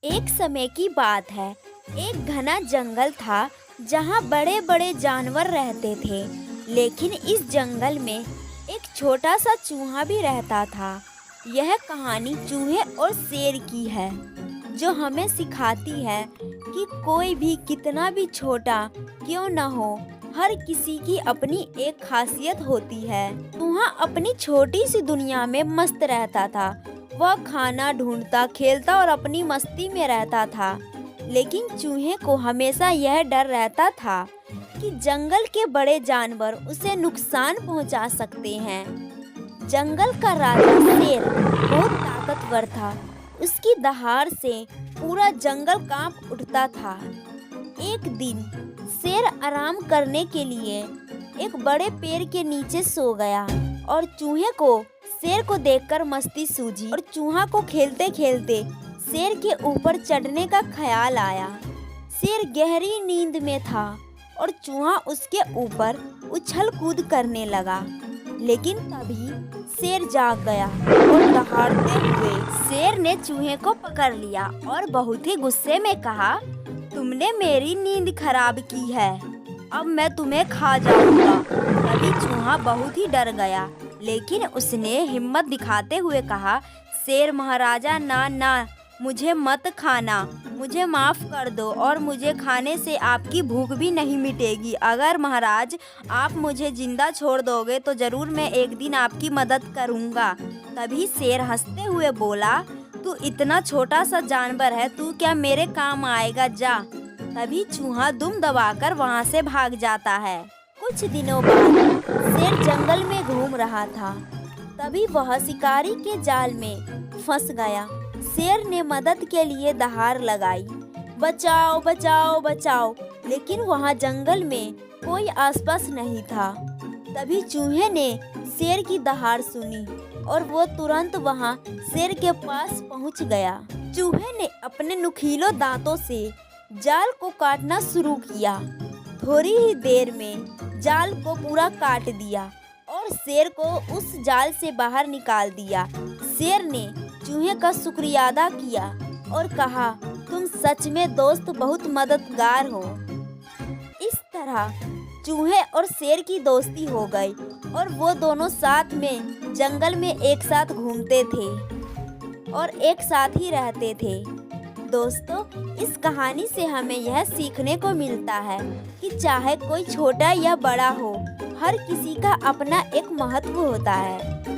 एक समय की बात है। एक घना जंगल था जहाँ बड़े बड़े जानवर रहते थे। लेकिन इस जंगल में एक छोटा सा चूहा भी रहता था। यह कहानी चूहे और शेर की है, जो हमें सिखाती है कि कोई भी कितना भी छोटा क्यों न हो, हर किसी की अपनी एक खासियत होती है। चूहा अपनी छोटी सी दुनिया में मस्त रहता था। वह खाना ढूंढता, खेलता और अपनी मस्ती में रहता था। लेकिन चूहे को हमेशा यह डर रहता था कि जंगल के बड़े जानवर उसे नुकसान पहुंचा सकते हैं। जंगल का राजा शेर बहुत ताकतवर था। उसकी दहाड़ से पूरा जंगल कांप उठता था। एक दिन शेर आराम करने के लिए एक बड़े पेड़ के नीचे सो गया और चूहे को शेर को देखकर मस्ती सूझी और चूहा को खेलते खेलते शेर के ऊपर चढ़ने का ख्याल आया। शेर गहरी नींद में था और चूहा उसके ऊपर उछल कूद करने लगा। लेकिन तभी शेर जाग गया और दहाड़ते हुए शेर ने चूहे को पकड़ लिया और बहुत ही गुस्से में कहा, तुमने मेरी नींद खराब की है, अब मैं तुम्हें खा जाऊंगा। तभी चूहा बहुत ही डर गया, लेकिन उसने हिम्मत दिखाते हुए कहा, शेर महाराजा, ना ना, मुझे मत खाना, मुझे माफ़ कर दो और मुझे खाने से आपकी भूख भी नहीं मिटेगी। अगर महाराज आप मुझे जिंदा छोड़ दोगे तो ज़रूर मैं एक दिन आपकी मदद करूँगा। तभी शेर हंसते हुए बोला, तू इतना छोटा सा जानवर है, तू क्या मेरे काम आएगा, जा। तभी चूहा दुम दबाकर वहाँ से भाग जाता है। कुछ दिनों बाद शेर जंगल में घूम रहा था। तभी वह शिकारी के जाल में फंस गया। शेर ने मदद के लिए दहाड़ लगाई, बचाओ बचाओ बचाओ, लेकिन वहाँ जंगल में कोई आसपास नहीं था। तभी चूहे ने शेर की दहाड़ सुनी और वो तुरंत वहाँ शेर के पास पहुँच गया। चूहे ने अपने नुकीले दांतों से जाल को काटना शुरू किया। थोड़ी ही देर में जाल को पूरा काट दिया और शेर को उस जाल से बाहर निकाल दिया। शेर ने चूहे का शुक्रिया अदा किया और कहा, तुम सच में दोस्त बहुत मददगार हो। इस तरह चूहे और शेर की दोस्ती हो गई और वो दोनों साथ में जंगल में एक साथ घूमते थे और एक साथ ही रहते थे। दोस्तों, इस कहानी से हमें यह सीखने को मिलता है कि चाहे कोई छोटा या बड़ा हो, हर किसी का अपना एक महत्व होता है।